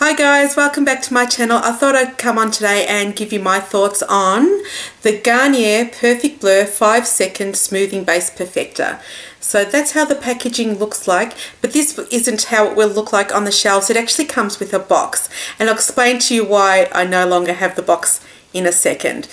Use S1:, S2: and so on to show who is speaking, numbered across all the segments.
S1: Hi guys, welcome back to my channel. I thought I'd come on today and give you my thoughts on the Garnier Perfect Blur 5-second smoothing base perfector. So that's how the packaging looks like, but this isn't how it will look like on the shelves. It actually comes with a box, and I'll explain to you why I no longer have the box in a second.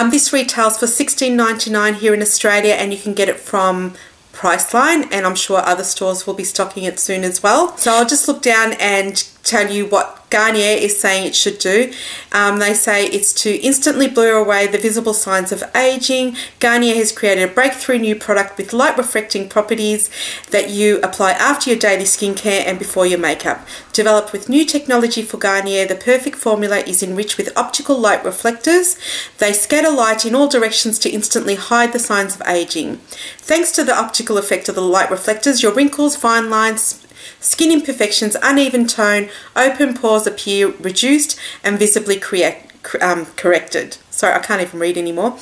S1: This retails for $16.99 here in Australia, and you can get it from Priceline, and I'm sure other stores will be stocking it soon as well. So I'll just look down and tell you what Garnier is saying it should do. They say it's to instantly blur away the visible signs of aging. Garnier has created a breakthrough new product with light refracting properties that you apply after your daily skincare and before your makeup. Developed with new technology for Garnier, the perfect formula is enriched with optical light reflectors. They scatter light in all directions to instantly hide the signs of aging. Thanks to the optical effect of the light reflectors, your wrinkles, fine lines, skin imperfections, uneven tone, open pores appear reduced and visibly corrected. Sorry, I can't even read anymore.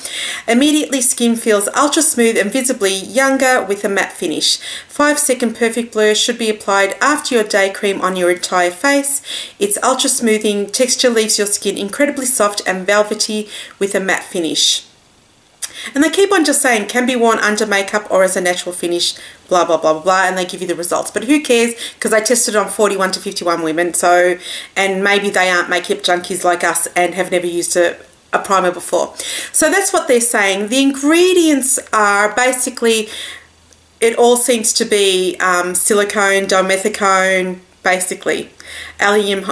S1: Immediately, skin feels ultra smooth and visibly younger with a matte finish. 5-second perfect blur should be applied after your day cream on your entire face. Its ultra smoothing texture leaves your skin incredibly soft and velvety with a matte finish. And they keep on just saying can be worn under makeup or as a natural finish, blah, blah, blah, blah, blah, and they give you the results. But who cares, because I tested on 41 to 51 women, so, and maybe they aren't makeup junkies like us and have never used a primer before. So that's what they're saying. The ingredients are basically, it all seems to be silicone, dimethicone, basically aluminium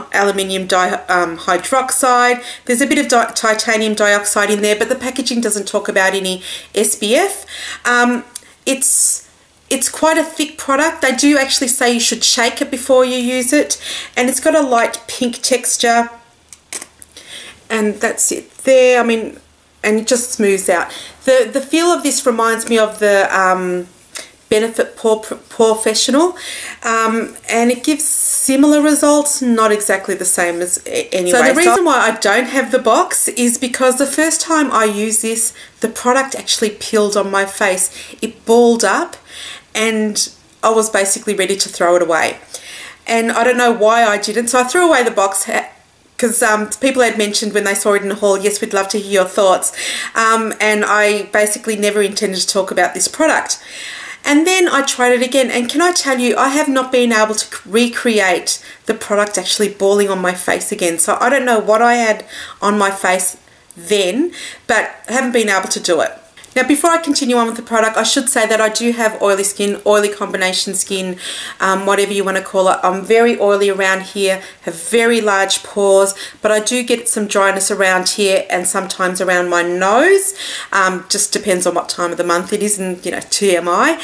S1: hydroxide. There's a bit of titanium dioxide in there, but the packaging doesn't talk about any SPF. It's quite a thick product. They do actually say you should shake it before you use it, and it's got a light pink texture, and that's it there. I mean, and it just smooths out. The feel of this reminds me of the Benefit Professional, and it gives similar results, not exactly the same as anyway. So the reason why I don't have the box is because the first time I used this, the product actually peeled on my face. It balled up and I was basically ready to throw it away. And I don't know why I didn't, so I threw away the box because people had mentioned when they saw it in the haul, yes, we'd love to hear your thoughts. And I basically never intended to talk about this product. And then I tried it again, and can I tell you, I have not been able to recreate the product actually balling on my face again. So I don't know what I had on my face then, but I haven't been able to do it. Now, before I continue on with the product, I should say that I do have oily skin, oily combination skin, whatever you want to call it. I'm very oily around here, have very large pores, but I do get some dryness around here and sometimes around my nose. Just depends on what time of the month it is, and, you know, TMI.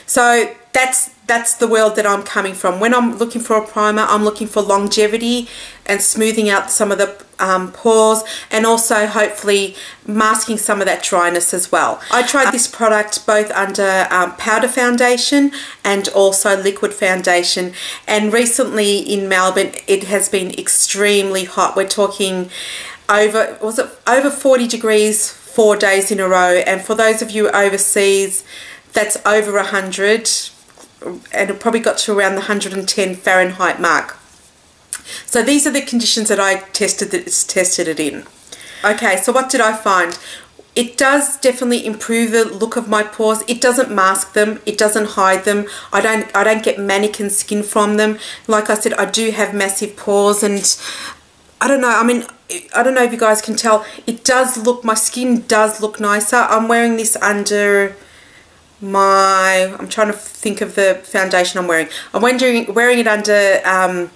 S1: So that's the world that I'm coming from. When I'm looking for a primer, I'm looking for longevity and smoothing out some of the pores, and also hopefully masking some of that dryness as well. I tried this product both under powder foundation and also liquid foundation, and recently in Melbourne it has been extremely hot. We're talking over 40 degrees 4 days in a row, and for those of you overseas, that's over 100, and it probably got to around the 110 Fahrenheit mark. So these are the conditions that I tested it in. Okay, so what did I find? It does definitely improve the look of my pores. It doesn't mask them. It doesn't hide them. I don't get mannequin skin from them. Like I said, I do have massive pores, and I don't know. I mean, I don't know if you guys can tell. It does look, my skin does look nicer. I'm wearing this under my, I'm trying to think of the foundation I'm wearing. I'm wearing it under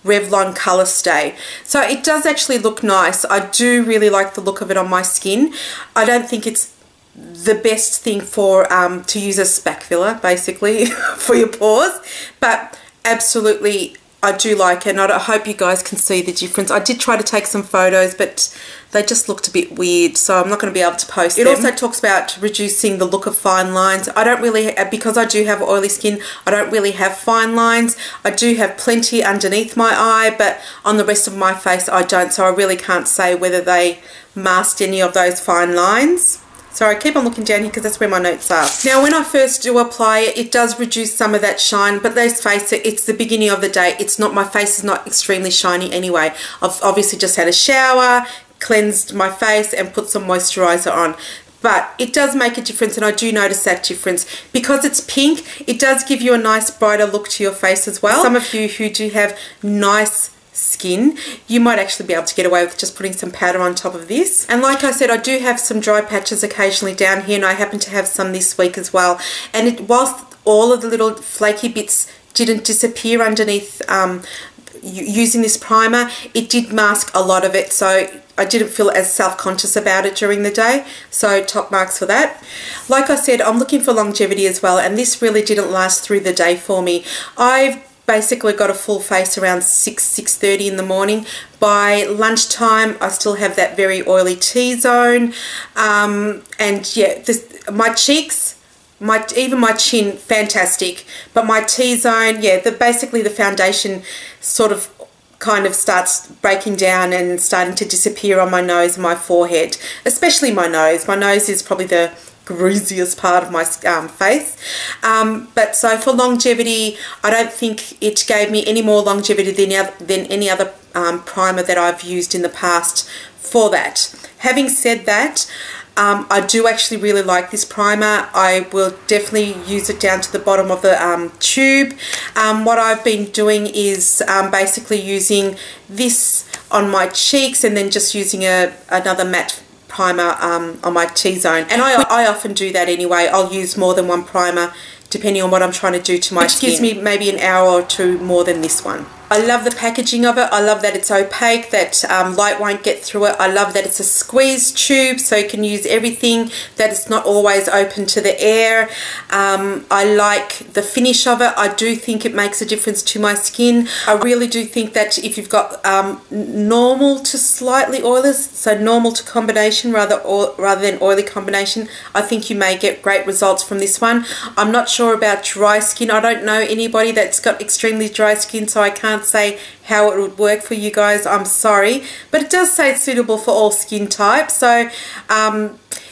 S1: Revlon Color Stay. So it does actually look nice. I do really like the look of it on my skin. I don't think it's the best thing for to use as spac filler, basically, for your pores, but absolutely I do like it, and I hope you guys can see the difference. I did try to take some photos, but they just looked a bit weird, so I'm not going to be able to post them. It also talks about reducing the look of fine lines. I don't really, because I do have oily skin, I don't really have fine lines. I do have plenty underneath my eye, but on the rest of my face I don't, so I really can't say whether they masked any of those fine lines. Sorry, I keep on looking down here because that's where my notes are. Now, when I first do apply it, it does reduce some of that shine, but let's face it, it's the beginning of the day. It's not, my face is not extremely shiny anyway. I've obviously just had a shower, cleansed my face and put some moisturizer on. But it does make a difference, and I do notice that difference. Because it's pink, it does give you a nice brighter look to your face as well. Some of you who do have nice skin, you might actually be able to get away with just putting some powder on top of this. And like I said, I do have some dry patches occasionally down here, and I happen to have some this week as well. And whilst all of the little flaky bits didn't disappear underneath using this primer, it did mask a lot of it, so I didn't feel as self-conscious about it during the day, so top marks for that. Like I said, I'm looking for longevity as well, and this really didn't last through the day for me. I've basically got a full face around 6:30 in the morning. By lunchtime, I still have that very oily T-zone, and yeah, my cheeks, even my chin, fantastic, but my T-zone, yeah, basically the foundation sort of kind of starts breaking down and starting to disappear on my nose and my forehead, especially my nose. My nose is probably the greasiest part of my face. But so for longevity, I don't think it gave me any more longevity than any other primer that I've used in the past for that. Having said that, I do actually really like this primer. I will definitely use it down to the bottom of the tube. What I've been doing is basically using this on my cheeks and then just using another matte primer on my T-zone. And I often do that anyway. I'll use more than one primer depending on what I'm trying to do to my skin. Which gives me maybe an hour or two more than this one. I love the packaging of it. I love that it's opaque, that light won't get through it. I love that it's a squeeze tube, so you can use everything, that it's not always open to the air. I like the finish of it. I do think it makes a difference to my skin. I really do think that if you've got normal to slightly oily, so normal to combination rather than oily combination, I think you may get great results from this one. I'm not sure about dry skin. I don't know anybody that's got extremely dry skin, so I can't say how it would work for you guys. I'm sorry, but it does say it's suitable for all skin types. So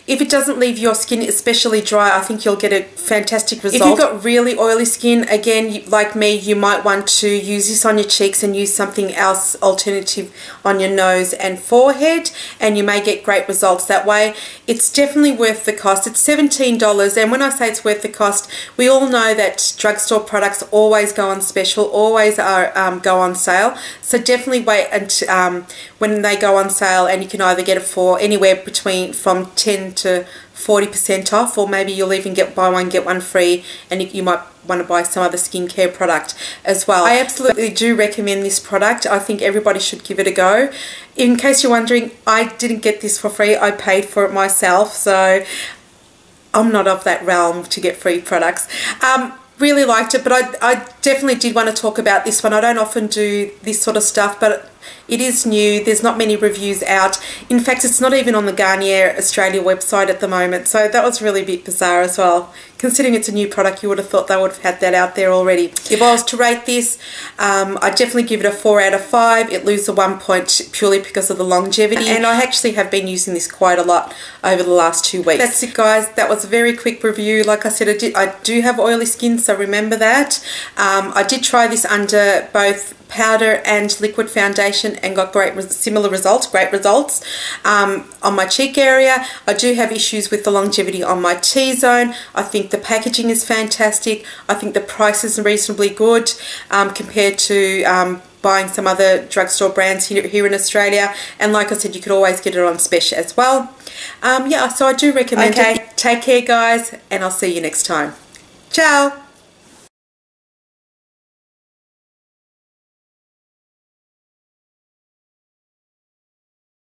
S1: if it doesn't leave your skin especially dry, I think you'll get a fantastic result. If you've got really oily skin, again, like me, you might want to use this on your cheeks and use something else alternative on your nose and forehead, and you may get great results that way. It's definitely worth the cost. It's $17, and when I say it's worth the cost, we all know that drugstore products always go on special, always go on sale. So definitely wait until when they go on sale, and you can either get it for anywhere from 10 to 40% off, or maybe you'll even buy one get one free, and you might want to buy some other skincare product as well. I absolutely do recommend this product. I think everybody should give it a go. In case you're wondering, I didn't get this for free. I paid for it myself, so I'm not of that realm to get free products. Really liked it, but I definitely did want to talk about this one. I don't often do this sort of stuff, but it is new. There's not many reviews out. In fact, it's not even on the Garnier Australia website at the moment, so that was really a bit bizarre as well. Considering it's a new product, you would have thought they would have had that out there already. If I was to rate this, I definitely give it a 4 out of 5. It loses 1 point purely because of the longevity, and I actually have been using this quite a lot over the last 2 weeks. That's it, guys. That was a very quick review. Like I said, I do have oily skin, so remember that. I did try this under both powder and liquid foundation and got great results on my cheek area. I do have issues with the longevity on my T-zone. I think the packaging is fantastic. I think the price is reasonably good compared to buying some other drugstore brands here in Australia, and like I said, you could always get it on special as well. Yeah, so I do recommend it. Take care, guys, and I'll see you next time. Ciao.